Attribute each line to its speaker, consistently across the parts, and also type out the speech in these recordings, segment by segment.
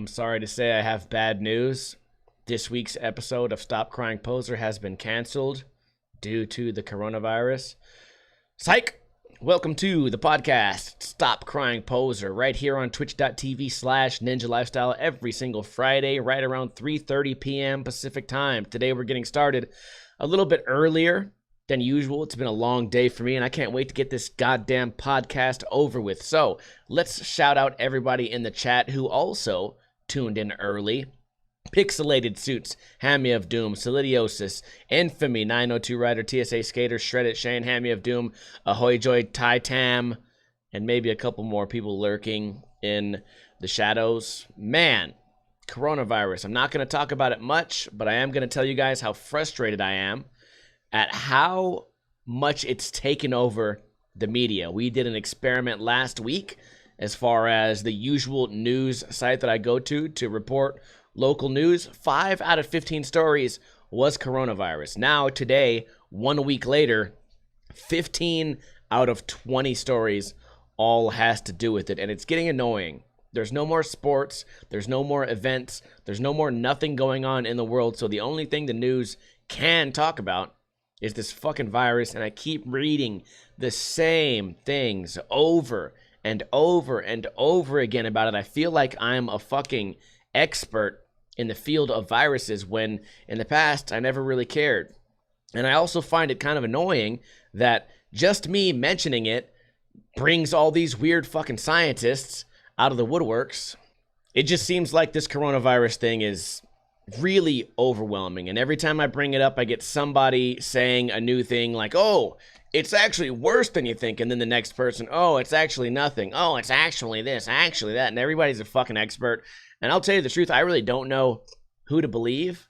Speaker 1: I'm sorry to say I have bad news. This week's episode of Stop Crying Poser has been canceled due to the coronavirus. Psych! Welcome to the podcast, Stop Crying Poser, right here on twitch.tv/Ninja Lifestyle every single Friday, right around 3:30 p.m. Pacific time. Today we're getting started a little bit earlier than usual. It's been a long day for me, and I can't wait to get this goddamn podcast over with. So, let's shout out everybody in the chat who also tuned in early. Pixelated Suits, Hammy of Doom, Solidiosis, Infamy, 902 Rider, TSA Skater, Shreddit, Shane, Hammy of Doom, Ahoy Joy, Tam, and maybe a couple more people lurking in the shadows. Man, coronavirus. I'm not going to talk about it much, but I am going to tell you guys how frustrated I am at how much it's taken over the media. We did an experiment last week as far as the usual news site that I go to report local news. 5 out of 15 stories was coronavirus. Now, today, 1 week later, 15 out of 20 stories all has to do with it, and it's getting annoying. There's no more sports, there's no more events, there's no more nothing going on in the world, so the only thing the news can talk about is this fucking virus, and I keep reading the same things over and over and over again about it. I feel like I'm a fucking expert in the field of viruses when in the past I never really cared. And I also find it kind of annoying that just me mentioning it brings all these weird fucking scientists out of the woodworks. It just seems like this coronavirus thing is really overwhelming, and every time I bring it up I get somebody saying a new thing like, oh, it's actually worse than you think, and then the next person, oh, it's actually nothing, oh, it's actually this, actually that, and everybody's a fucking expert. And I'll tell you the truth, I really don't know who to believe,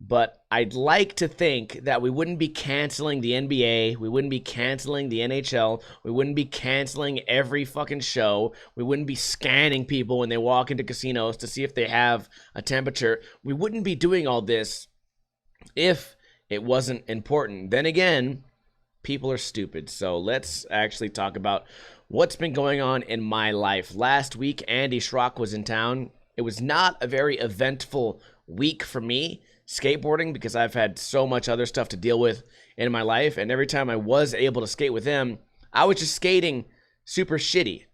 Speaker 1: but I'd like to think that we wouldn't be canceling the NBA, we wouldn't be canceling the NHL, we wouldn't be canceling every fucking show, we wouldn't be scanning people when they walk into casinos to see if they have a temperature. We wouldn't be doing all this if it wasn't important. Then again, people are stupid. So let's actually talk about what's been going on in my life. Last week, Andy Schrock was in town. It was not a very eventful week for me skateboarding because I've had so much other stuff to deal with in my life, and every time I was able to skate with him, I was just skating super shitty.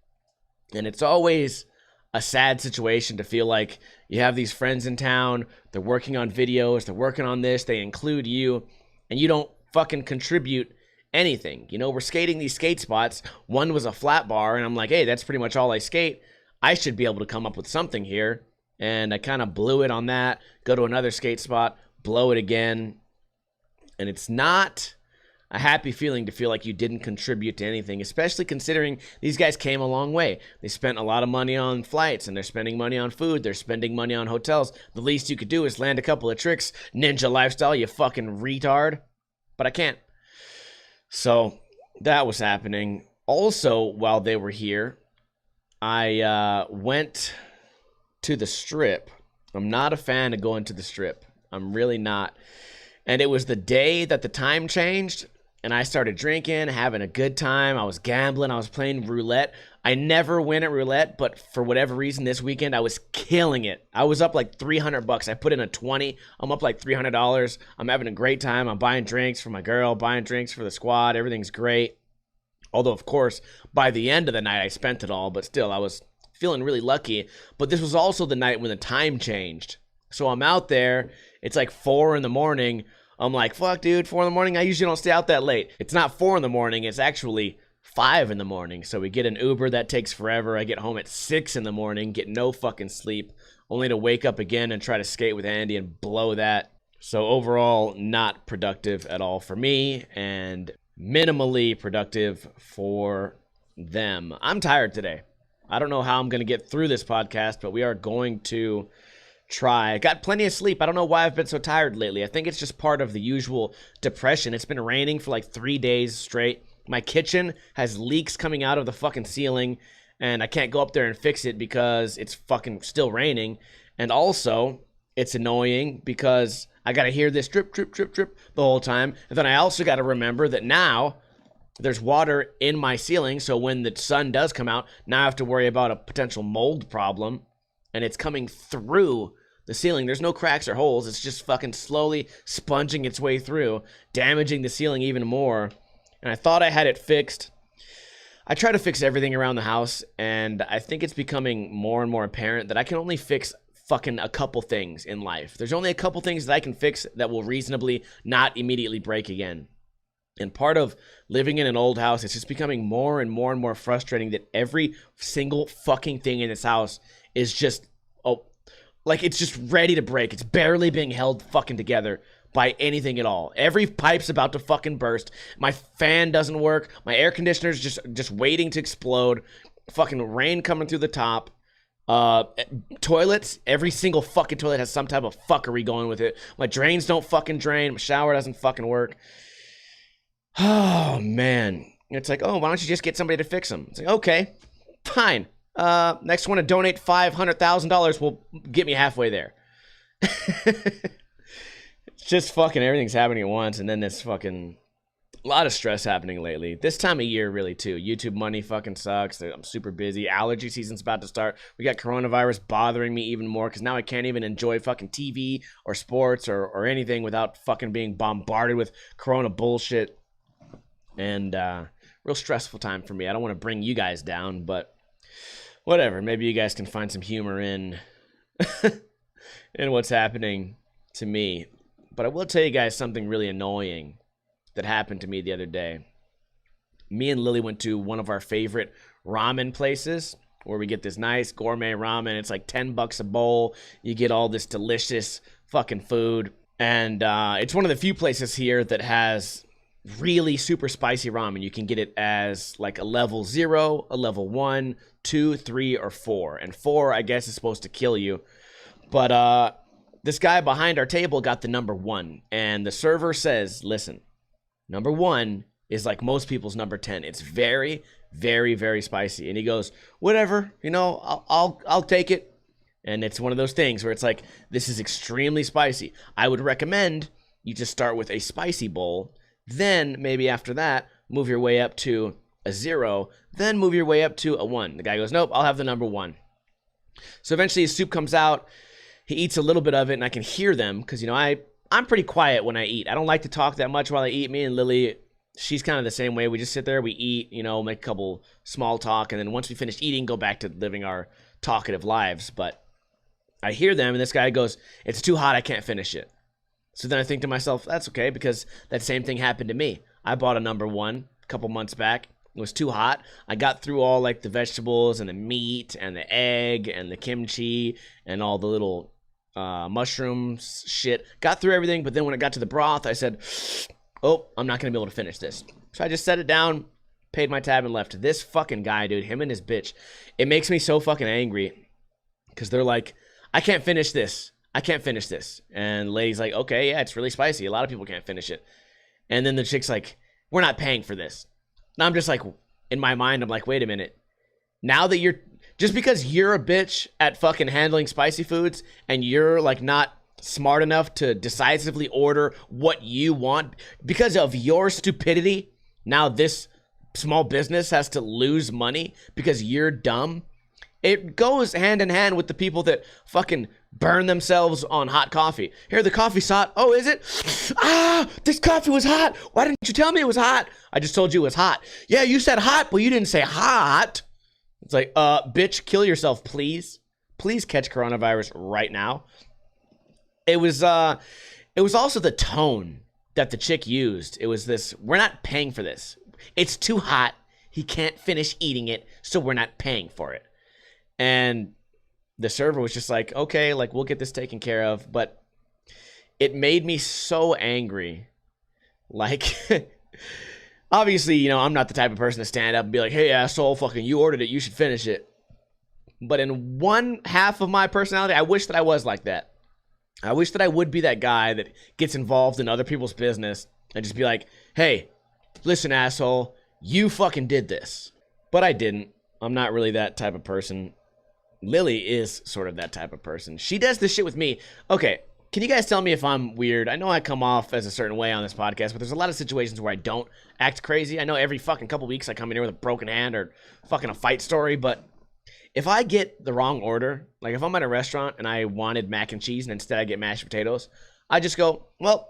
Speaker 1: And it's always a sad situation to feel like you have these friends in town, they're working on videos, they're working on this, they include you, and you don't fucking contribute anything. You know, we're skating these skate spots. One was a flat bar, and I'm like, hey, that's pretty much all I skate. I should be able to come up with something here. And I kind of blew it on that. Go to another skate spot, blow it again. And it's not a happy feeling to feel like you didn't contribute to anything, especially considering these guys came a long way. They spent a lot of money on flights, and they're spending money on food. They're spending money on hotels. The least you could do is land a couple of tricks. Ninja Lifestyle, you fucking retard. But I can't. So that was happening. Also, while they were here, I went to the strip. I'm not a fan of going to the strip. I'm really not. And it was the day that the time changed, and I started drinking, having a good time. I was gambling. I was playing roulette. I never win at roulette, but for whatever reason this weekend, I was killing it. I was up like $300. I put in a 20. I'm up like $300. I'm having a great time. I'm buying drinks for my girl, buying drinks for the squad. Everything's great. Although, of course, by the end of the night, I spent it all, but still, I was feeling really lucky. But this was also the night when the time changed. So I'm out there. It's like 4 in the morning. I'm like, fuck, dude, 4 in the morning? I usually don't stay out that late. It's not 4 in the morning. It's actually 5 in the morning. So we get an Uber. That takes forever. I get home at 6 in the morning, get no fucking sleep, only to wake up again and try to skate with Andy and blow that. So overall, not productive at all for me, and minimally productive for them. I'm tired today. I don't know how I'm going to get through this podcast, but we are going to try. I got plenty of sleep. I don't know why I've been so tired lately. I think it's just part of the usual depression. It's been raining for like 3 days straight. My kitchen has leaks coming out of the fucking ceiling, and I can't go up there and fix it because it's fucking still raining. And also, it's annoying because I got to hear this drip, drip, drip, drip the whole time. And then I also got to remember that now there's water in my ceiling, so when the sun does come out, now I have to worry about a potential mold problem. and it's coming through the ceiling. There's no cracks or holes. It's just fucking slowly sponging its way through, damaging the ceiling even more. And I thought I had it fixed. I try to fix everything around the house, and I think it's becoming more and more apparent that I can only fix fucking a couple things in life. There's only a couple things that I can fix that will reasonably not immediately break again. And part of living in an old house, it's just becoming more and more and more frustrating that every single fucking thing in this house is just, like it's just ready to break. It's barely being held fucking together by anything at all. Every pipe's about to fucking burst. My fan doesn't work. My air conditioner's just waiting to explode. Fucking rain coming through the top. Toilets, every single fucking toilet has some type of fuckery going with it. My drains don't fucking drain. My shower doesn't fucking work. Oh, man. It's like, oh, why don't you just get somebody to fix them? It's like, okay, fine. Next one to donate $500,000 will get me halfway there. It's just fucking everything's happening at once, and then this fucking a lot of stress happening lately. This time of year, really, too. YouTube money fucking sucks. I'm super busy. Allergy season's about to start. We got coronavirus bothering me even more because now I can't even enjoy fucking TV or sports or anything without fucking being bombarded with corona bullshit. And real stressful time for me. I don't want to bring you guys down, but whatever. Maybe you guys can find some humor in in what's happening to me. But I will tell you guys something really annoying that happened to me the other day. Me and Lily went to one of our favorite ramen places where we get this nice gourmet ramen. It's like $10 a bowl. You get all this delicious fucking food. And it's one of the few places here that has really super spicy ramen. You can get it as like a level 0, a level 1, 2, 3, or 4. And 4, I guess, is supposed to kill you. But this guy behind our table got the number 1. And the server says, listen, number 1 is like most people's number 10. It's very, very, very spicy. And he goes, whatever, you know, I'll take it. And it's one of those things where it's like, this is extremely spicy. I would recommend you just start with a spicy bowl. Then maybe after that, move your way up to a 0. Then move your way up to a 1. The guy goes, nope, I'll have the number 1. So eventually his soup comes out. He eats a little bit of it, and I can hear them because, you know, I'm pretty quiet when I eat. I don't like to talk that much while I eat. Me and Lily, she's kind of the same way. We just sit there, we eat, you know, make a couple small talk, and then once we finish eating, go back to living our talkative lives. But I hear them, and this guy goes, it's too hot, I can't finish it. So then I think to myself, that's okay, because that same thing happened to me. I bought a number 1 a couple months back. It was too hot. I got through all like the vegetables and the meat and the egg and the kimchi and all the little mushrooms shit. Got through everything, but then when it got to the broth, I said, oh, I'm not going to be able to finish this. So I just set it down, paid my tab, and left. This fucking guy, dude, him and his bitch, it makes me so fucking angry because they're like, I can't finish this. I can't finish this. And the lady's like, okay, yeah, it's really spicy. A lot of people can't finish it. And then the chick's like, we're not paying for this. And I'm just like, in my mind, I'm like, wait a minute. Now that just because you're a bitch at fucking handling spicy foods and you're like not smart enough to decisively order what you want because of your stupidity, now this small business has to lose money because you're dumb. It goes hand in hand with the people that fucking burn themselves on hot coffee. Here, the coffee's hot. Oh, is it? Ah, this coffee was hot. Why didn't you tell me it was hot? I just told you it was hot. Yeah, you said hot, but you didn't say hot. It's like, bitch, kill yourself, please. Please catch coronavirus right now. It was also the tone that the chick used. It was this, we're not paying for this. It's too hot. He can't finish eating it, so we're not paying for it. And the server was just like, okay, like, we'll get this taken care of. But it made me so angry. Like, obviously, you know, I'm not the type of person to stand up and be like, hey, asshole, fucking, you ordered it, you should finish it. But in one half of my personality, I wish that I was like that. I wish that I would be that guy that gets involved in other people's business and just be like, hey, listen, asshole, you fucking did this. But I didn't. I'm not really that type of person. Lily is sort of that type of person. She does this shit with me. Okay, can you guys tell me if I'm weird? I know I come off as a certain way on this podcast, but there's a lot of situations where I don't act crazy. I know every fucking couple weeks I come in here with a broken hand or fucking a fight story, but if I get the wrong order, like if I'm at a restaurant and I wanted mac and cheese and instead I get mashed potatoes, I just go, well,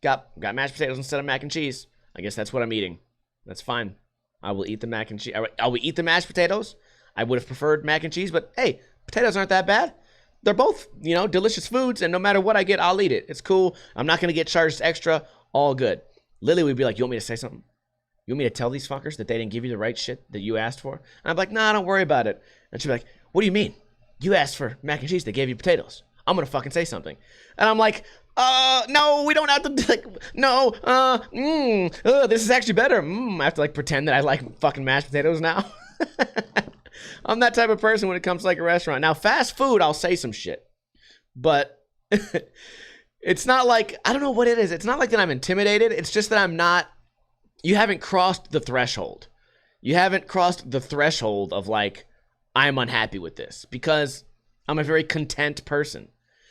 Speaker 1: got mashed potatoes instead of mac and cheese. I guess that's what I'm eating. That's fine. I will eat the mac and cheese. I will eat the mashed potatoes. I would have preferred mac and cheese, but hey, potatoes aren't that bad. They're both, delicious foods, and no matter what I get, I'll eat it. It's cool. I'm not going to get charged extra. All good. Lily would be like, you want me to say something? You want me to tell these fuckers that they didn't give you the right shit that you asked for? And I'm like, nah, don't worry about it. And she'd be like, what do you mean? You asked for mac and cheese. They gave you potatoes. I'm going to fucking say something. And I'm like, no, we don't have to, like, no, this is actually better. I have to, like, pretend that I like fucking mashed potatoes now. I'm that type of person when it comes to, like, a restaurant. Now, fast food, I'll say some shit. But it's not like, I don't know what it is. It's not like that I'm intimidated. It's just that I'm not, you haven't crossed the threshold. You haven't crossed the threshold of, like, I'm unhappy with this. Because I'm a very content person.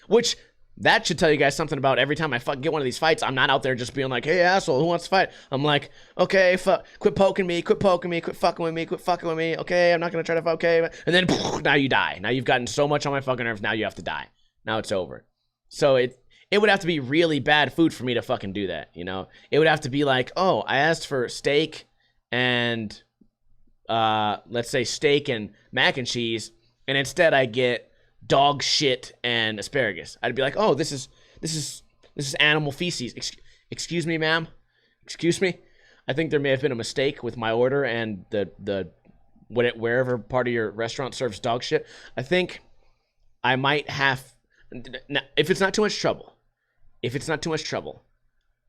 Speaker 1: Which, that should tell you guys something about every time I get one of these fights, I'm not out there just being like, hey, asshole, who wants to fight? I'm like, okay, quit poking me, quit fucking with me, okay, I'm not going to try to fight, okay. And then, now you die. Now you've gotten so much on my fucking nerves, now you have to die. Now it's over. So it would have to be really bad food for me to fucking do that, It would have to be like, oh, I asked for steak and, let's say steak and mac and cheese, and instead I get dog shit and asparagus. I'd be like, oh, this is animal feces. Excuse me, ma'am. Excuse me. I think there may have been a mistake with my order and wherever part of your restaurant serves dog shit. I think I might have, if it's not too much trouble,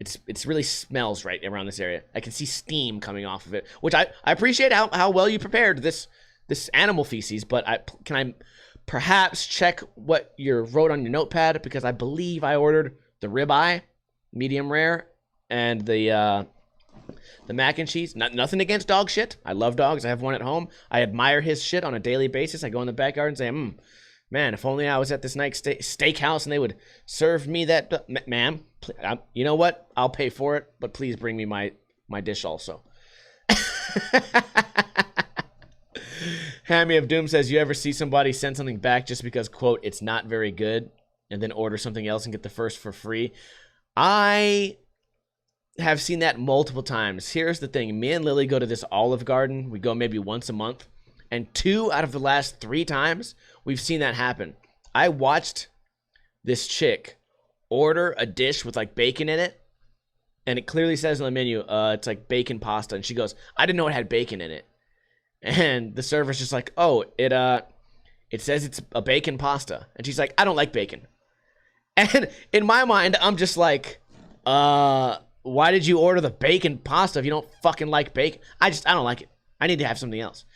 Speaker 1: it's really smells right around this area. I can see steam coming off of it, which I appreciate how well you prepared this animal feces, but can I perhaps check what you wrote on your notepad, because I believe I ordered the ribeye, medium rare, and the mac and cheese. Nothing against dog shit. I love dogs. I have one at home. I admire his shit on a daily basis. I go in the backyard and say, man, if only I was at this nice steakhouse and they would serve me that. Ma'am, you know what? I'll pay for it, but please bring me my dish also. Hammy of Doom says, you ever see somebody send something back just because, quote, it's not very good, and then order something else and get the first for free? I have seen that multiple times. Here's the thing. Me and Lily go to this Olive Garden. We go maybe once a month, and 2 out of the last 3 times, we've seen that happen. I watched this chick order a dish with, like, bacon in it, and it clearly says on the menu, it's, like, bacon pasta, and she goes, I didn't know it had bacon in it. And the server's just like, oh, it says it's a bacon pasta. And she's like, I don't like bacon. And in my mind, I'm just like, why did you order the bacon pasta if you don't fucking like bacon? I don't like it. I need to have something else.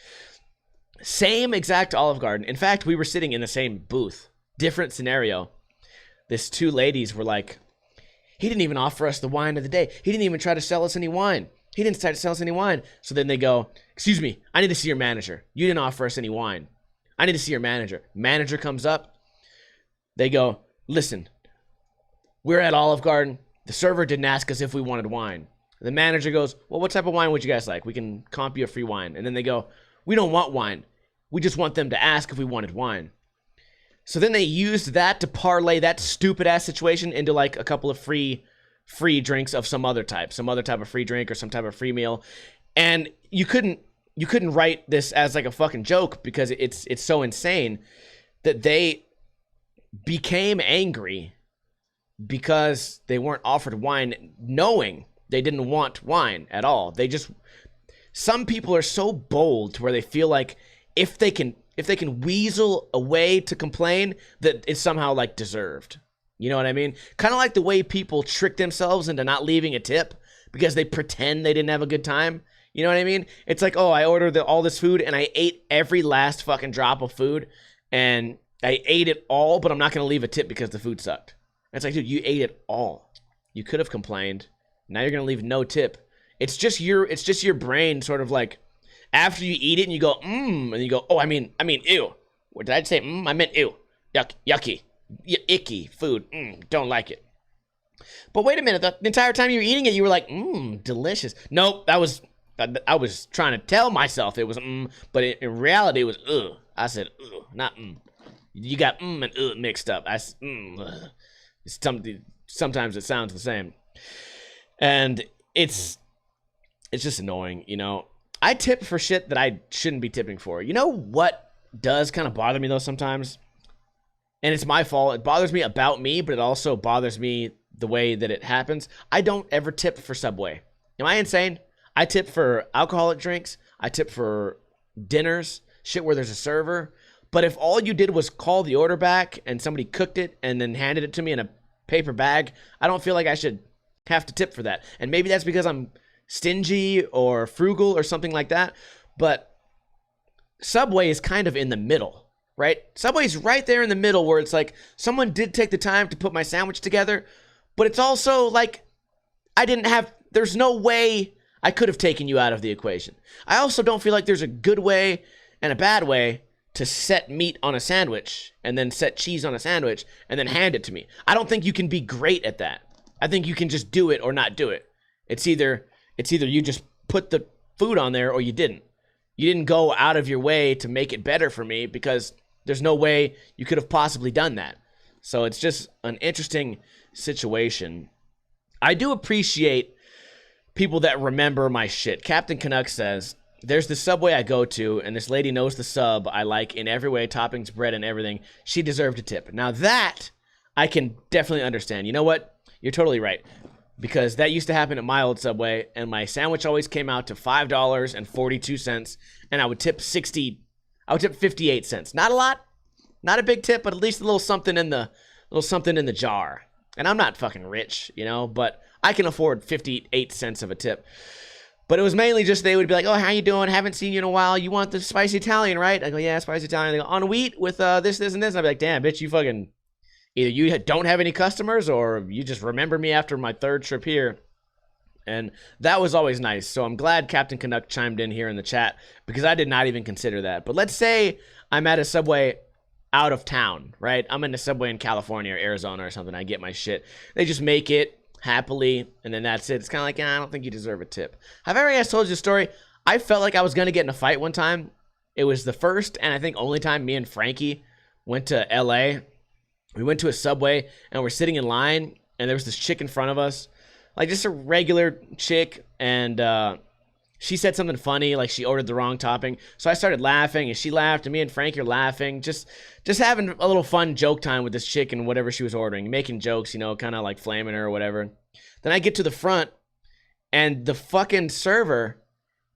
Speaker 1: Same exact Olive Garden. In fact, we were sitting in the same booth. Different scenario. This 2 ladies were like, he didn't even offer us the wine of the day. He didn't even try to sell us any wine. He didn't try to sell us any wine. So then they go, excuse me, I need to see your manager. You didn't offer us any wine. I need to see your manager. Manager comes up. They go, listen, we're at Olive Garden. The server didn't ask us if we wanted wine. The manager goes, well, what type of wine would you guys like? We can comp you a free wine. And then they go, we don't want wine. We just want them to ask if we wanted wine. So then they used that to parlay that stupid ass situation into like a couple of free drinks of some other type of free drink or some type of free meal. And you couldn't write this as like a fucking joke, because it's so insane that they became angry because they weren't offered wine, knowing they didn't want wine at all. Some people are so bold to where they feel like if they can weasel a way to complain, that it's somehow like deserved. You know what I mean? Kind of like the way people trick themselves into not leaving a tip because they pretend they didn't have a good time. You know what I mean? It's like, oh, I ordered all this food and I ate every last fucking drop of food and I ate it all, but I'm not going to leave a tip because the food sucked. It's like, dude, you ate it all. You could have complained. Now you're going to leave no tip. It's just your brain sort of like, after you eat it and you go, and you go, oh, I mean, ew. What did I say? I meant ew. Yucky. Icky food. Don't like it. But wait a minute. The entire time you were eating it, you were like, delicious. Nope, I was trying to tell myself it was, but in reality, it was, ugh. I said, not You got and mixed up. It's sometimes it sounds the same. And it's just annoying, you know. I tip for shit that I shouldn't be tipping for. You know what does kind of bother me though sometimes? And it's my fault. It bothers me about me, but it also bothers me the way that it happens. I don't ever tip for Subway. Am I insane? I tip for alcoholic drinks. I tip for dinners, shit where there's a server. But if all you did was call the order back and somebody cooked it and then handed it to me in a paper bag, I don't feel like I should have to tip for that. And maybe that's because I'm stingy or frugal or something like that. But Subway is kind of in the middle, right? Subway's right there in the middle where it's like someone did take the time to put my sandwich together, but it's also like there's no way I could have taken you out of the equation. I also don't feel like there's a good way and a bad way to set meat on a sandwich and then set cheese on a sandwich and then hand it to me. I don't think you can be great at that. I think you can just do it or not do it. It's either you just put the food on there or you didn't. You didn't go out of your way to make it better for me because there's no way you could have possibly done that. So it's just an interesting situation. I do appreciate people that remember my shit. Captain Canuck says, there's the Subway I go to, and this lady knows the sub I like in every way, toppings, bread, and everything. She deserved a tip. Now that I can definitely understand. You know what? You're totally right. Because that used to happen at my old Subway, and my sandwich always came out to $5.42, and I would tip 58 cents. Not a lot, not a big tip, but at least a little something in the jar. And I'm not fucking rich, you know, but I can afford 58 cents of a tip. But it was mainly just they would be like, oh, how you doing? Haven't seen you in a while. You want the spicy Italian, right? I go, yeah, spicy Italian. They go, on wheat with this, and this. And I'd be like, damn, bitch, you fucking... Either you don't have any customers or you just remember me after my third trip here. And that was always nice. So I'm glad Captain Canuck chimed in here in the chat because I did not even consider that. But let's say I'm at a Subway out of town, right? I'm in a Subway in California or Arizona or something. I get my shit. They just make it happily, and then that's it. It's kind of like, I don't think you deserve a tip. Have I ever told you the story? I felt like I was going to get in a fight one time. It was the first and I think only time me and Frankie went to L.A., we went to a Subway, and we're sitting in line, and there was this chick in front of us, like just a regular chick, and she said something funny, like she ordered the wrong topping, so I started laughing, and she laughed, and me and Frank are laughing, just having a little fun joke time with this chick and whatever she was ordering, making jokes, you know, kind of like flaming her or whatever. Then I get to the front, and the fucking server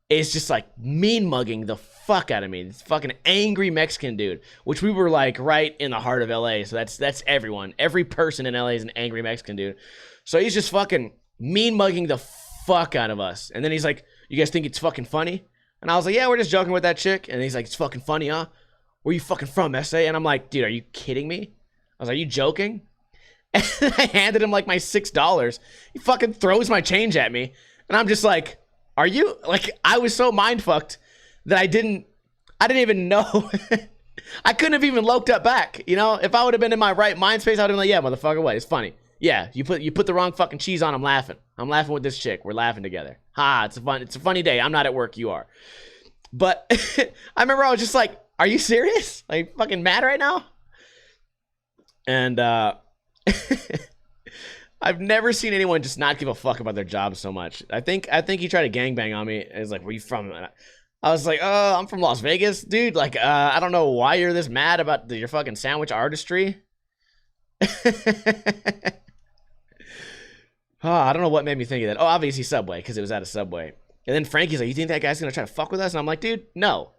Speaker 1: is just like mean mugging the fuck out of me. This fucking angry Mexican dude, which we were like right in the heart of LA. So that's everyone. Every person in LA is an angry Mexican dude. So he's just fucking mean mugging the fuck out of us. And then he's like, you guys think it's fucking funny? And I was like, yeah, we're just joking with that chick. And he's like, it's fucking funny, huh? Where you fucking from, SA? And I'm like, dude, are you kidding me? I was like, are you joking? And I handed him like my $6. He fucking throws my change at me. And I'm just like, are you? Like, I was so mind fucked that I didn't even know. I couldn't have even loked up back. You know, if I would have been in my right mind space, I would have been like, yeah, motherfucker, what? It's funny. Yeah, you put the wrong fucking cheese on. I'm laughing. I'm laughing with this chick. We're laughing together. Ha, it's a funny day. I'm not at work. You are. But I remember I was just like, are you serious? Like, fucking mad right now? And I've never seen anyone just not give a fuck about their job so much. I think he tried to gangbang on me. He's like, where you from? I was like, I'm from Las Vegas, dude. Like, I don't know why you're this mad about your fucking sandwich artistry. I don't know what made me think of that. Oh, obviously Subway, because it was at a Subway. And then Frankie's like, you think that guy's going to try to fuck with us? And I'm like, dude, no.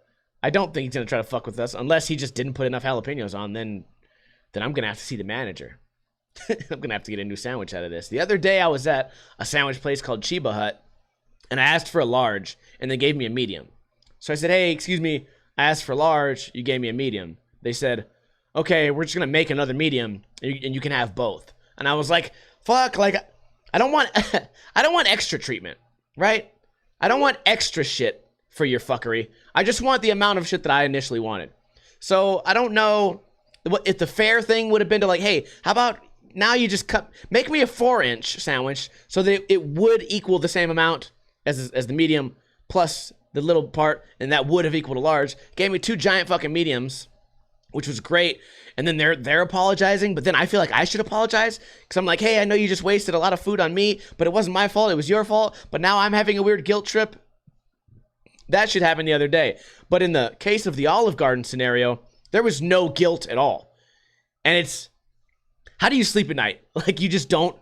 Speaker 1: I don't think he's going to try to fuck with us unless he just didn't put enough jalapenos on. Then I'm going to have to see the manager. I'm going to have to get a new sandwich out of this. The other day I was at a sandwich place called Chiba Hut, and I asked for a large, and they gave me a medium. So I said, hey, excuse me, I asked for large, you gave me a medium. They said, okay, we're just going to make another medium, and you can have both. And I was like, fuck, like, I don't want extra treatment, right? I don't want extra shit for your fuckery. I just want the amount of shit that I initially wanted. So I don't know if the fair thing would have been to like, hey, how about now you just make me a 4-inch sandwich so that it would equal the same amount as the medium plus the little part, and that would have equaled a large. Gave me 2 giant fucking mediums, which was great. And then they're apologizing, but then I feel like I should apologize because I'm like, hey, I know you just wasted a lot of food on me, but it wasn't my fault. It was your fault. But now I'm having a weird guilt trip. That should happen the other day. But in the case of the Olive Garden scenario, there was no guilt at all. And it's, how do you sleep at night? Like, you just don't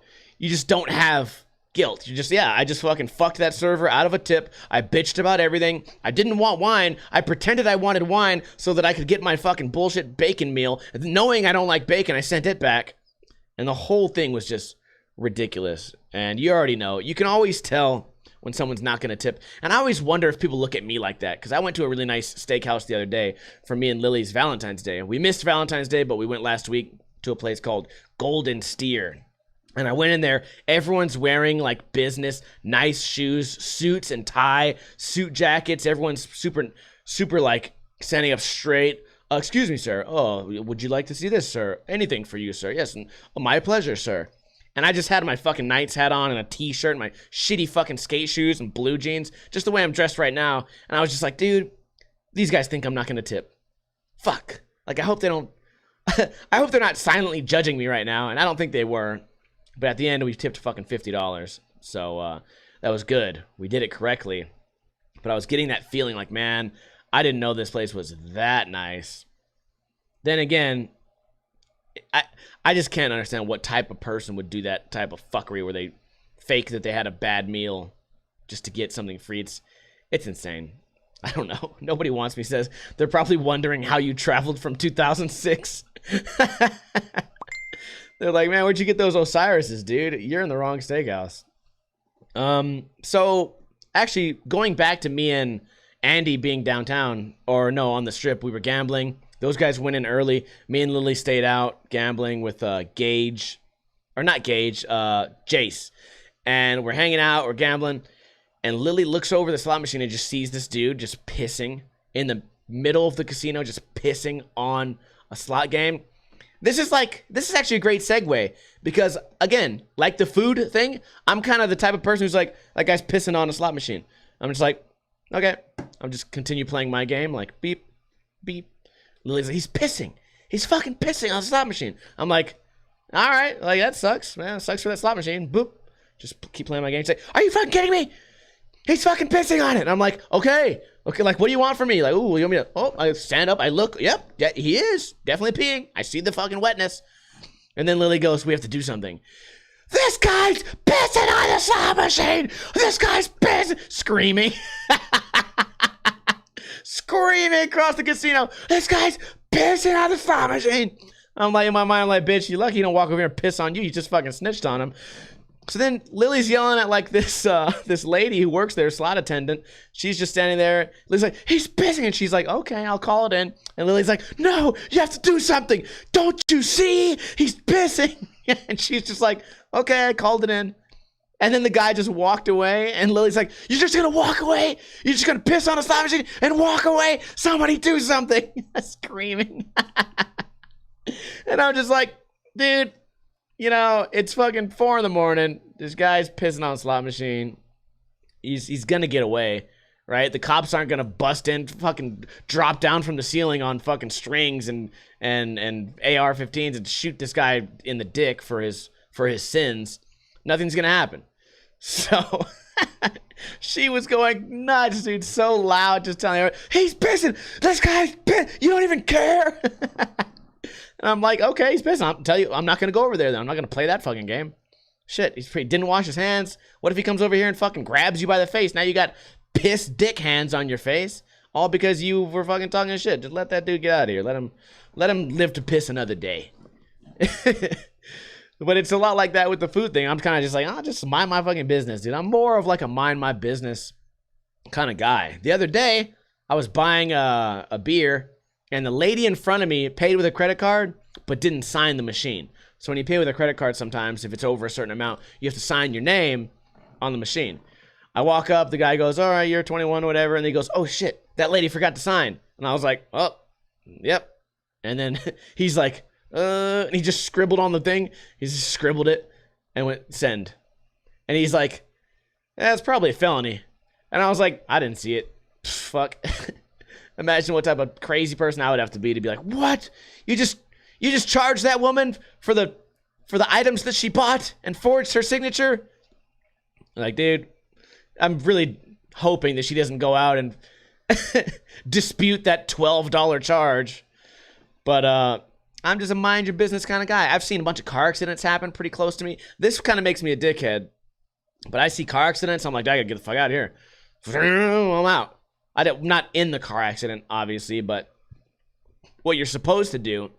Speaker 1: have guilt. You just, yeah, I just fucking fucked that server out of a tip. I bitched about everything. I didn't want wine. I pretended I wanted wine so that I could get my fucking bullshit bacon meal. Knowing I don't like bacon, I sent it back. And the whole thing was just ridiculous. And you already know, you can always tell when someone's not going to tip. And I always wonder if people look at me like that, because I went to a really nice steakhouse the other day for me and Lily's Valentine's Day. We missed Valentine's Day, but we went last week to a place called Golden Steer. And I went in there, everyone's wearing like business, nice shoes, suits and tie, suit jackets. Everyone's super like standing up straight. Excuse me, sir. Oh, would you like to see this, sir? Anything for you, sir. Yes, and, oh, my pleasure, sir. And I just had my fucking Knights hat on and a t-shirt and my shitty fucking skate shoes and blue jeans, just the way I'm dressed right now. And I was just like, dude, these guys think I'm not going to tip. Fuck. Like, I hope they don't, I hope they're not silently judging me right now. And I don't think they were. But at the end, we tipped fucking $50. So that was good. We did it correctly. But I was getting that feeling like, man, I didn't know this place was that nice. Then again, I just can't understand what type of person would do that type of fuckery where they fake that they had a bad meal just to get something free. It's insane. I don't know. Nobody wants me says they're probably wondering how you traveled from 2006. They're like, man, where'd you get those Osiris's, dude? You're in the wrong steakhouse. So actually going back to me and Andy being downtown, or no, on the strip, we were gambling. Those guys went in early. Me and Lily stayed out gambling with Gage, or not Gage, Jace. And we're hanging out, we're gambling. And Lily looks over the slot machine and just sees this dude just pissing in the middle of the casino, just pissing on a slot game. This is actually a great segue because, again, like the food thing, I'm kind of the type of person who's like, that guy's pissing on a slot machine. I'm just like, okay, I'll just continue playing my game, like, beep, beep. Lily's like, he's pissing. He's fucking pissing on the slot machine. I'm like, all right, like, that sucks, man. It sucks for that slot machine. Boop. Just keep playing my game. She's like, are you fucking kidding me? He's fucking pissing on it. And I'm like, okay, like, what do you want from me? Like, ooh, you want me to, oh, I stand up, I look, yep, yeah, he is definitely peeing. I see the fucking wetness. And then Lily goes, we have to do something. This guy's pissing on the slot machine. This guy's pissing, screaming. Screaming across the casino. This guy's pissing on the slot machine. I'm like, in my mind, I'm like, bitch, you lucky he don't walk over here and piss on you. You just fucking snitched on him. So then Lily's yelling at like this lady who works there, slot attendant. She's just standing there. Lily's like, he's pissing. And she's like, okay, I'll call it in. And Lily's like, no, you have to do something. Don't you see? He's pissing. And she's just like, okay, I called it in. And then the guy just walked away. And Lily's like, you're just going to walk away? You're just going to piss on a slot machine and walk away? Somebody do something. Screaming. And I'm just like, dude. You know, it's fucking 4 a.m. This guy's pissing on a slot machine. He's gonna get away, right? The cops aren't gonna bust in, fucking drop down from the ceiling on fucking strings and AR-15s and shoot this guy in the dick for his sins. Nothing's gonna happen. So she was going nuts, dude, so loud, just telling her, he's pissing. This guy's pissing. You don't even care. And I'm like, okay, he's pissed. I'll tell you, I'm not going to go over there, then. I'm not going to play that fucking game. Shit, he didn't wash his hands. What if he comes over here and fucking grabs you by the face? Now you got piss dick hands on your face, all because you were fucking talking shit. Just let that dude get out of here. Let him live to piss another day. But it's a lot like that with the food thing. I'm kind of just like, I'll just mind my fucking business, dude. I'm more of like a mind my business kind of guy. The other day, I was buying a beer. And the lady in front of me paid with a credit card, but didn't sign the machine. So when you pay with a credit card sometimes, if it's over a certain amount, you have to sign your name on the machine. I walk up, the guy goes, all right, you're 21 or whatever. And he goes, oh shit, that lady forgot to sign. And I was like, oh, yep. And then he's like, and he just scribbled on the thing. He just scribbled it and went send. And he's like, that's probably a felony. And I was like, I didn't see it. Fuck. Imagine what type of crazy person I would have to be like, what? You just charged that woman for the items that she bought and forged her signature? Like, dude, I'm really hoping that she doesn't go out and dispute that $12 charge. But I'm just a mind your business kind of guy. I've seen a bunch of car accidents happen pretty close to me. This kind of makes me a dickhead. But I see car accidents, I'm like, I gotta get the fuck out of here. I'm out. I'm not in the car accident, obviously, but what you're supposed to do,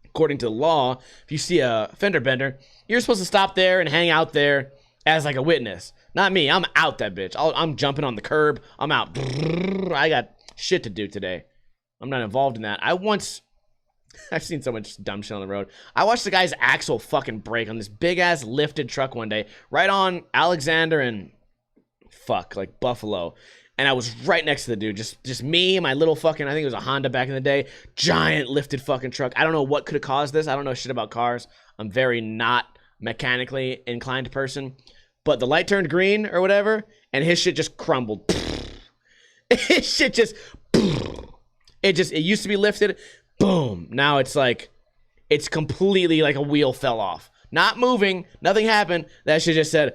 Speaker 1: according to the law, if you see a fender bender, you're supposed to stop there and hang out there as like a witness. Not me. I'm out that bitch. I'm jumping on the curb. I'm out. I got shit to do today. I'm not involved in that. I've seen so much dumb shit on the road. I watched the guy's axle fucking break on this big ass lifted truck one day, right on Alexander and like Buffalo. And I was right next to the dude. Just me and my little fucking, I think it was a Honda back in the day. Giant lifted fucking truck. I don't know what could have caused this. I don't know shit about cars. I'm very not mechanically inclined person. But the light turned green or whatever, and his shit just crumbled. His shit just, it used to be lifted. Boom. Now it's like, it's completely like a wheel fell off. Not moving. Nothing happened. That shit just said,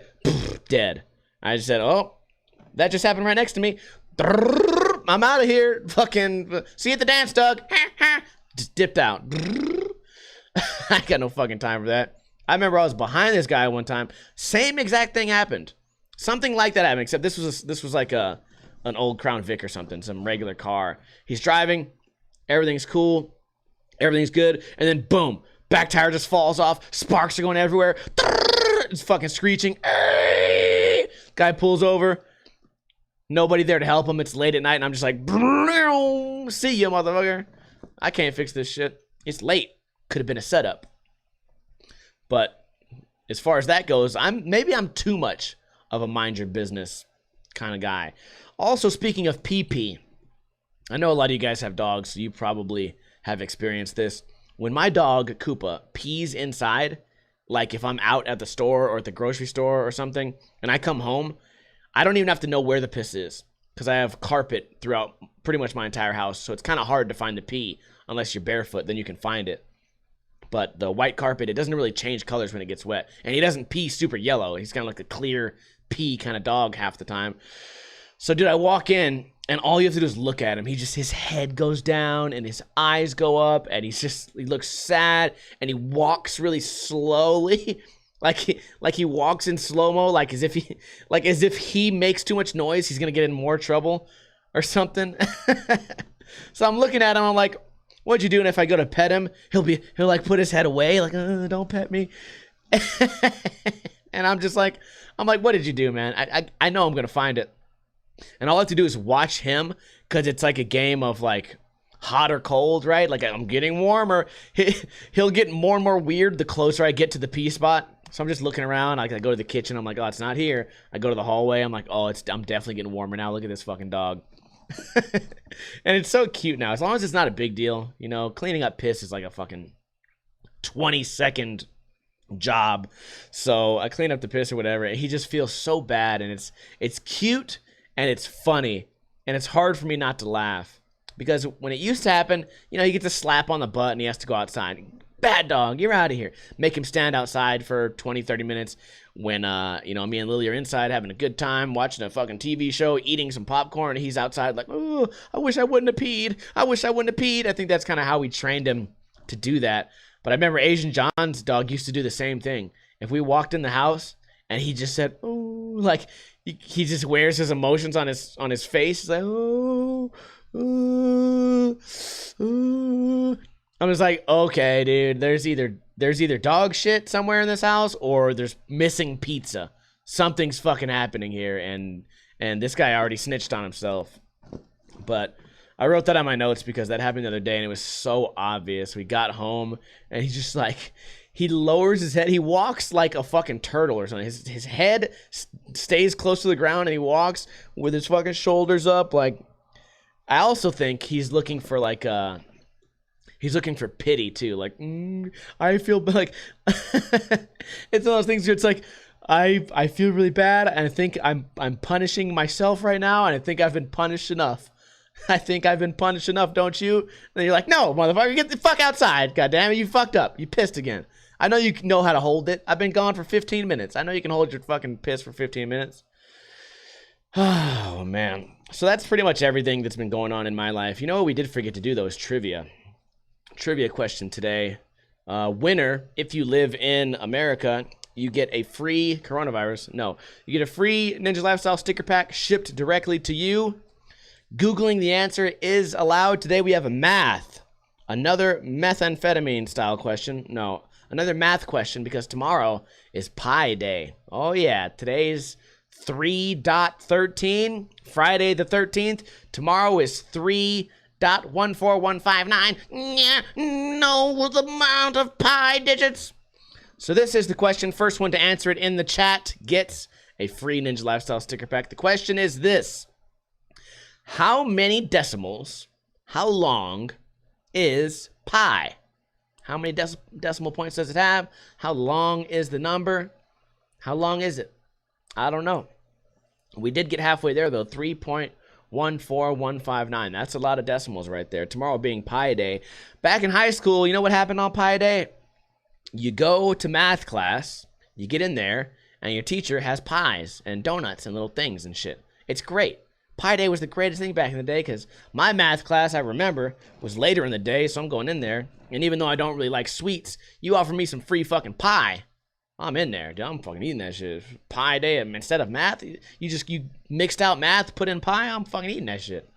Speaker 1: dead. I just said, oh, that just happened right next to me. I'm out of here. Fucking see you at the dance, Doug. Just dipped out. I got no fucking time for that. I remember I was behind this guy one time. Same exact thing happened. Something like that happened, except this was like an old Crown Vic or something, some regular car. He's driving. Everything's cool. Everything's good. And then boom, back tire just falls off. Sparks are going everywhere. It's fucking screeching. Guy pulls over. Nobody there to help him. It's late at night, and I'm just like, see ya, motherfucker. I can't fix this shit. It's late. Could have been a setup. But as far as that goes, maybe I'm too much of a mind your business kind of guy. Also, speaking of pee-pee, I know a lot of you guys have dogs, so you probably have experienced this. When my dog, Koopa, pees inside, like if I'm out at the store or at the grocery store or something, and I come home, I don't even have to know where the piss is because I have carpet throughout pretty much my entire house, so it's kind of hard to find the pee unless you're barefoot, then you can find it. But the white carpet, it doesn't really change colors when it gets wet. And he doesn't pee super yellow. He's kind of like a clear pee kind of dog half the time. So, dude, I walk in, and all you have to do is look at him. His head goes down, and his eyes go up, and he looks sad, and he walks really slowly. Like he walks in slow-mo, like as if he makes too much noise, he's gonna get in more trouble or something. So I'm looking at him, I'm like, what'd you do? And if I go to pet him, he'll like put his head away, like, don't pet me. And I'm like, what did you do, man? I know I'm gonna find it. And all I have to do is watch him, because it's like a game of like hot or cold, right? Like I'm getting warmer. He'll get more and more weird the closer I get to the pee spot. So I'm just looking around. I go to the kitchen. I'm like, oh, it's not here. I go to the hallway. I'm like, oh, I'm definitely getting warmer now. Look at this fucking dog. And it's so cute now. As long as it's not a big deal, you know, cleaning up piss is like a fucking 20-second job. So I clean up the piss or whatever. And he just feels so bad. And it's cute and it's funny. And it's hard for me not to laugh. Because when it used to happen, you know, he gets a slap on the butt and he has to go outside. Bad dog, you're out of here. Make him stand outside for 20, 30 minutes when, you know, me and Lily are inside having a good time, watching a fucking TV show, eating some popcorn, and he's outside like, oh, I wish I wouldn't have peed. I wish I wouldn't have peed. I think that's kind of how we trained him to do that. But I remember Asian John's dog used to do the same thing. If we walked in the house and he just said, oh, like, he just wears his emotions on his face. He's like, oh, I'm just like, okay, dude, there's either dog shit somewhere in this house or there's missing pizza. Something's fucking happening here, and this guy already snitched on himself. But I wrote that on my notes because that happened the other day and it was so obvious. We got home and he's just like, he lowers his head. He walks like a fucking turtle or something. His head stays close to the ground and he walks with his fucking shoulders up. Like, I also think he's looking for like he's looking for pity too. Like, I feel like it's one of those things where it's like, I feel really bad, and I think I'm punishing myself right now, and I think I've been punished enough. I think I've been punished enough, don't you? And then you're like, no, motherfucker, get the fuck outside. God damn it, you fucked up. You pissed again. I know you know how to hold it. I've been gone for 15 minutes. I know you can hold your fucking piss for 15 minutes. Oh, man. So that's pretty much everything that's been going on in my life. You know what we did forget to do, though, is trivia. Trivia question today. Winner, if you live in America, you get a free coronavirus. No, you get a free Ninja Lifestyle sticker pack shipped directly to you. Googling the answer is allowed. Today we have a math. Another methamphetamine style question. No, another math question because tomorrow is Pi Day. Oh yeah, today's 3.13, Friday the 13th. Tomorrow is 3.14159. Yeah, no the amount of pi digits. So this is the question. First one to answer it in the chat gets a free Ninja Lifestyle sticker pack. The question is this. How many decimals, how long is pi? How many decimal points does it have? How long is the number? How long is it? I don't know. We did get halfway there, though. 3.14159. That's a lot of decimals right there. Tomorrow being Pi Day. Back in high school, you know what happened on Pi Day? You go to math class, you get in there, and your teacher has pies and donuts and little things and shit. It's great. Pi Day was the greatest thing back in the day because my math class, I remember, was later in the day, so I'm going in there. And even though I don't really like sweets, you offer me some free fucking pie. I'm in there, dude. I'm fucking eating that shit. Pi Day, instead of math, you mixed out math, put in pie, I'm fucking eating that shit.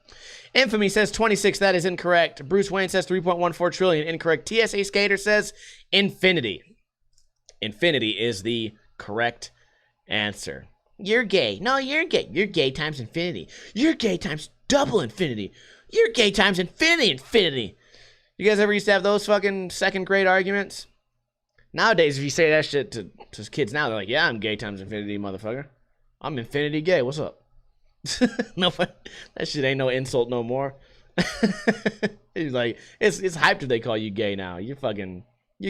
Speaker 1: Infamy says 26, that is incorrect. Bruce Wayne says 3.14 trillion, incorrect. TSA Skater says infinity. Infinity is the correct answer. You're gay. No, you're gay. You're gay times infinity. You're gay times double infinity. You're gay times infinity. You guys ever used to have those fucking second grade arguments? Nowadays, if you say that shit to kids now, they're like, yeah, I'm gay times infinity, motherfucker. I'm infinity gay. What's up? No, that shit ain't no insult no more. It's like, it's hyped if they call you gay now. You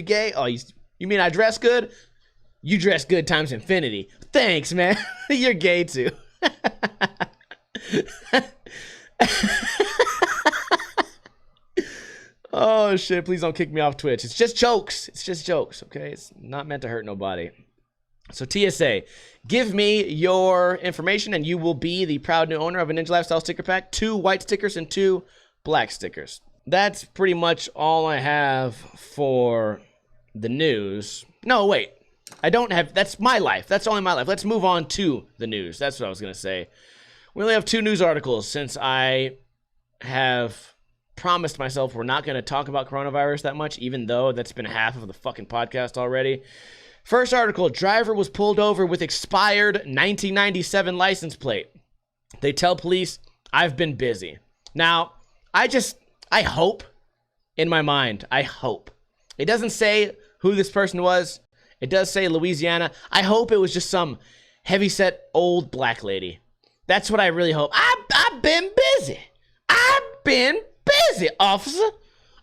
Speaker 1: gay? Oh, you mean I dress good? You dress good times infinity. Thanks, man. You're gay too. Oh, shit. Please don't kick me off Twitch. It's just jokes. It's just jokes, okay? It's not meant to hurt nobody. So, TSA, give me your information and you will be the proud new owner of a Ninja Lifestyle sticker pack. 2 white stickers and 2 black stickers. That's pretty much all I have for the news. No, wait. I don't have, that's my life. That's only my life. Let's move on to the news. That's what I was going to say. We only have 2 news articles since I have promised myself we're not going to talk about coronavirus that much, even though that's been half of the fucking podcast already. First article, driver was pulled over with expired 1997 license plate. They tell police, I've been busy. Now, I hope, in my mind, I hope. It doesn't say who this person was. It does say Louisiana. I hope it was just some heavyset old black lady. That's what I really hope. I've been busy. I've been busy, officer.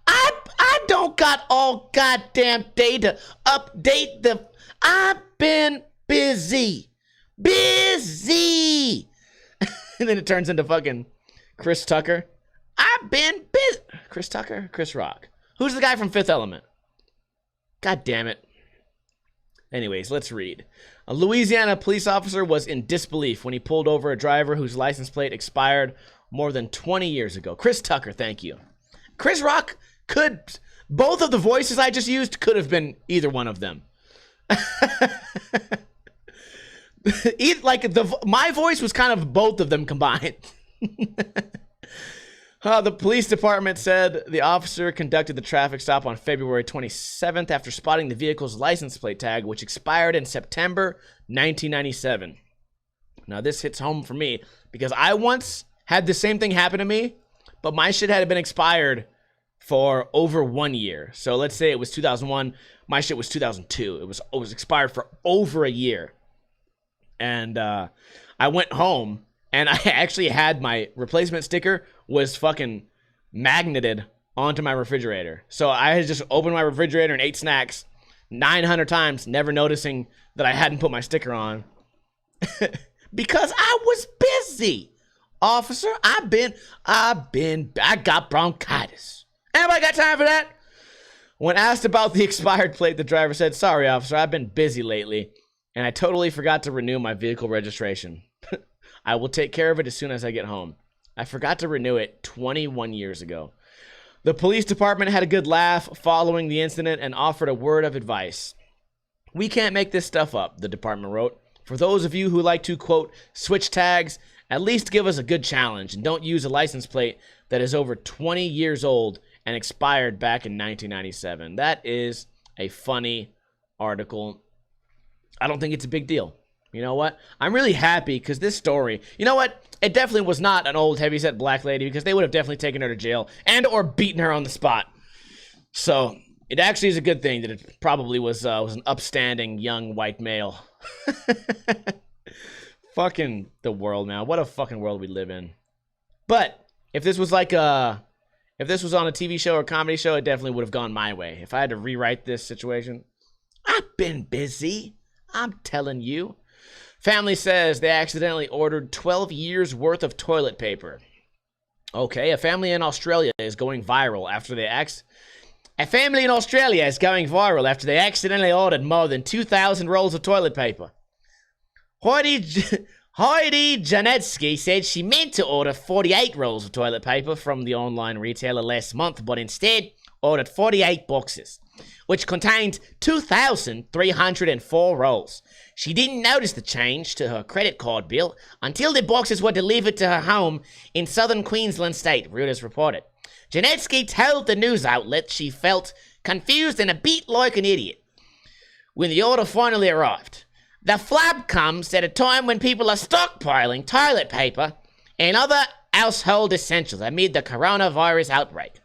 Speaker 1: I don't got all goddamn day to update the... I've been busy. Busy. And then it turns into fucking Chris Tucker. I've been busy. Chris Tucker? Chris Rock. Who's the guy from Fifth Element? God damn it. Anyways, let's read. A Louisiana police officer was in disbelief when he pulled over a driver whose license plate expired more than 20 years ago. Chris Tucker, thank you. Chris Rock could... Both of the voices I just used could have been either one of them. My voice was kind of both of them combined. The police department said the officer conducted the traffic stop on February 27th after spotting the vehicle's license plate tag, which expired in September 1997. Now, this hits home for me because I once had the same thing happen to me, but my shit had been expired for over 1 year. So let's say it was 2001. My shit was 2002. It was expired for over a year. And I went home, and I actually had my replacement sticker was fucking magneted onto my refrigerator. So I had just opened my refrigerator and ate snacks, 900 times, never noticing that I hadn't put my sticker on. Because I was busy. Officer, I got bronchitis. Anybody got time for that? When asked about the expired plate, the driver said, "Sorry, officer, I've been busy lately, and I totally forgot to renew my vehicle registration. I will take care of it as soon as I get home. I forgot to renew it 21 years ago." The police department had a good laugh following the incident and offered a word of advice. "We can't make this stuff up," the department wrote. "For those of you who like to, quote, switch tags, at least give us a good challenge and don't use a license plate that is over 20 years old and expired back in 1997. That is a funny article. I don't think it's a big deal. You know what? I'm really happy because this story, you know what? It definitely was not an old heavyset black lady because they would have definitely taken her to jail and or beaten her on the spot. So it actually is a good thing that it probably was an upstanding young white male. Fucking the world, man. What a fucking world we live in. But if this was like if this was on a TV show or comedy show, it definitely would have gone my way. If I had to rewrite this situation, I've been busy. I'm telling you. Family says they accidentally ordered 12 years worth of toilet paper. Okay, a family in Australia is going viral after they accidentally ordered more than 2,000 rolls of toilet paper. Heidi Janetsky said she meant to order 48 rolls of toilet paper from the online retailer last month, but instead ordered 48 boxes, which contained 2,304 rolls. She didn't notice the change to her credit card bill until the boxes were delivered to her home in southern Queensland state, Reuters reported. Janetsky told the news outlet she felt confused and a bit like an idiot when the order finally arrived. The flab comes at a time when people are stockpiling toilet paper and other household essentials amid the coronavirus outbreak.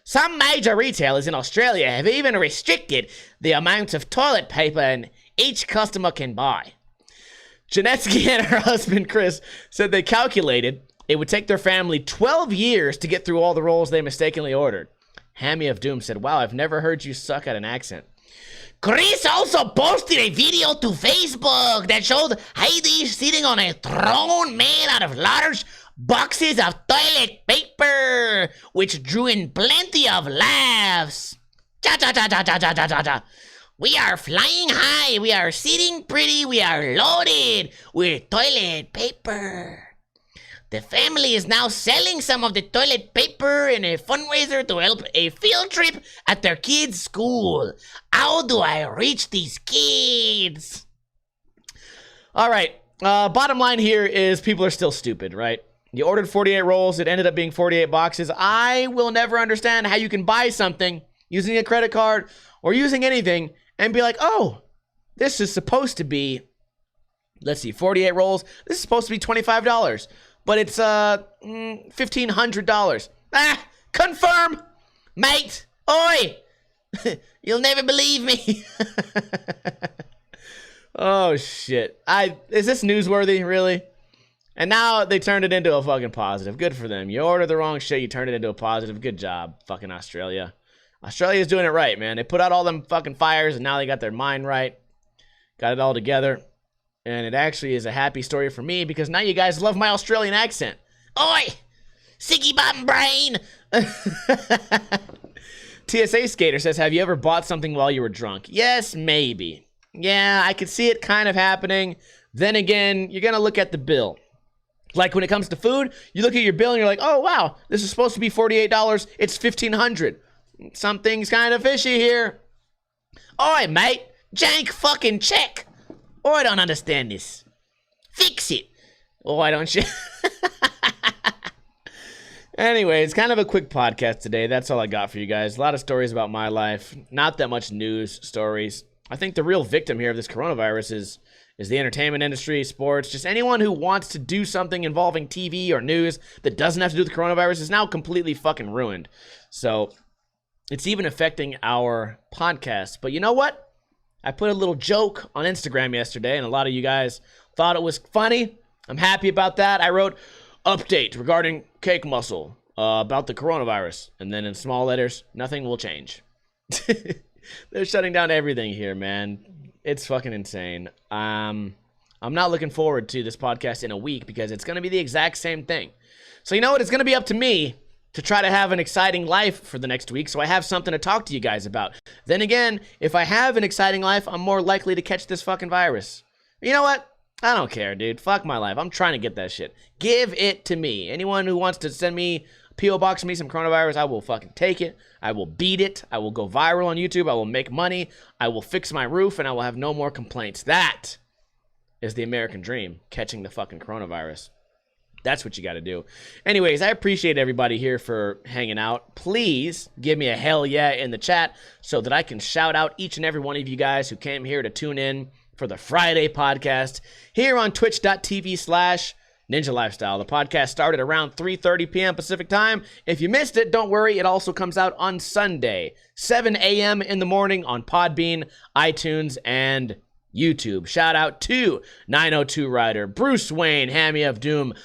Speaker 1: Some major retailers in Australia have even restricted the amount of toilet paper each customer can buy. Janetsky and her husband Chris said they calculated it would take their family 12 years to get through all the rolls they mistakenly ordered. Hammy of Doom said, "Wow, I've never heard you suck at an accent." Chris also posted a video to Facebook that showed Heidi sitting on a throne made out of large boxes of toilet paper, which drew in plenty of laughs. Cha cha cha cha cha cha cha cha. "We are flying high, we are sitting pretty, we are loaded with toilet paper. The family is now selling some of the toilet paper in a fundraiser to help a field trip at their kids' school. How do I reach these kids?" All right, bottom line here is people are still stupid, right? You ordered 48 rolls, it ended up being 48 boxes. I will never understand how you can buy something using a credit card or using anything and be like, "Oh, this is supposed to be, let's see, 48 rolls. This is supposed to be $25. But it's $1,500. Confirm, mate. Oi, you'll never believe me." Oh shit! Is this newsworthy, really? And now they turned it into a fucking positive. Good for them. You ordered the wrong shit, you turned it into a positive. Good job, fucking Australia. Australia's doing it right, man. They put out all them fucking fires, and now they got their mind right. Got it all together. And it actually is a happy story for me because now you guys love my Australian accent. Oi! Siggy bum brain! TSA Skater says, "Have you ever bought something while you were drunk?" Yes, maybe. Yeah, I could see it kind of happening. Then again, you're going to look at the bill. Like when it comes to food, you look at your bill and you're like, "Oh, wow, this is supposed to be $48. It's $1,500. Something's kind of fishy here." Oi, mate. Jank fucking check. Oh, I don't understand this. Fix it. Oh, why don't you? Anyway, it's kind of a quick podcast today. That's all I got for you guys. A lot of stories about my life. Not that much news stories. I think the real victim here of this coronavirus is the entertainment industry, sports, just anyone who wants to do something involving TV or news that doesn't have to do with the coronavirus is now completely fucking ruined. So it's even affecting our podcast. But you know what? I put a little joke on Instagram yesterday, and a lot of you guys thought it was funny. I'm happy about that. I wrote, "Update regarding cake muscle about the coronavirus." And then in small letters, "Nothing will change." They're shutting down everything here, man. It's fucking insane. I'm not looking forward to this podcast in a week because it's going to be the exact same thing. So you know what? It's going to be up to me to try to have an exciting life for the next week so I have something to talk to you guys about. Then again, if I have an exciting life, I'm more likely to catch this fucking virus. You know what? I don't care, dude. Fuck my life. I'm trying to get that shit. Give it to me. Anyone who wants to send me P.O. Box me some coronavirus, I will fucking take it. I will beat it. I will go viral on YouTube. I will make money. I will fix my roof, and I will have no more complaints. That is the American dream, catching the fucking coronavirus. That's what you got to do. Anyways, I appreciate everybody here for hanging out. Please give me a hell yeah in the chat so that I can shout out each and every one of you guys who came here to tune in for the Friday podcast here on twitch.tv/Ninja Lifestyle. The podcast started around 3:30 p.m. Pacific time. If you missed it, don't worry. It also comes out on Sunday, 7 a.m. in the morning on Podbean, iTunes, and YouTube. Shout out to 902 Rider, Bruce Wayne, Hammy of Doom,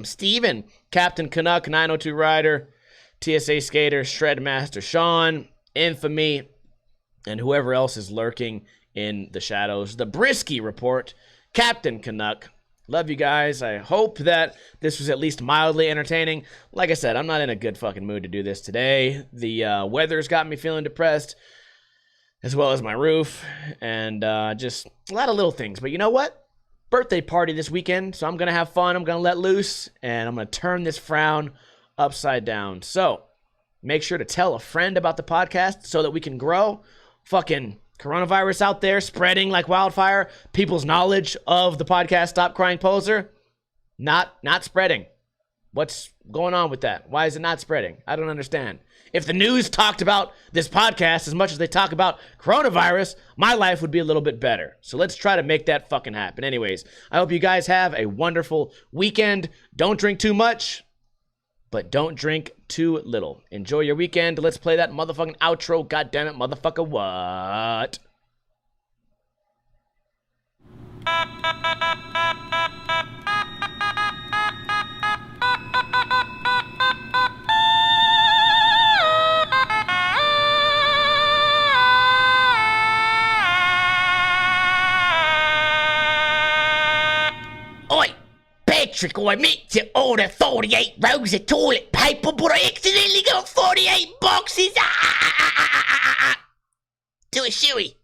Speaker 1: Steven, Captain Canuck, 902 Rider, TSA Skater, Shredmaster Sean, Infamy, and whoever else is lurking in the shadows. The Brisky Report, Captain Canuck. Love you guys. I hope that this was at least mildly entertaining. Like I said, I'm not in a good fucking mood to do this today. The weather's got me feeling depressed, as well as my roof, and just a lot of little things. But you know what? Birthday party this weekend, so I'm going to have fun. I'm going to let loose, and I'm going to turn this frown upside down. So make sure to tell a friend about the podcast so that we can grow. Fucking coronavirus out there spreading like wildfire. People's knowledge of the podcast Stop Crying Poser, not spreading. What's going on with that? Why is it not spreading? I don't understand. If the news talked about this podcast as much as they talk about coronavirus, my life would be a little bit better. So let's try to make that fucking happen. Anyways, I hope you guys have a wonderful weekend. Don't drink too much, but don't drink too little. Enjoy your weekend. Let's play that motherfucking outro. God damn it, motherfucker. What? Oi, Patrick, I meant to order 48 rolls of toilet paper, but I accidentally got 48 boxes. Do a shoey.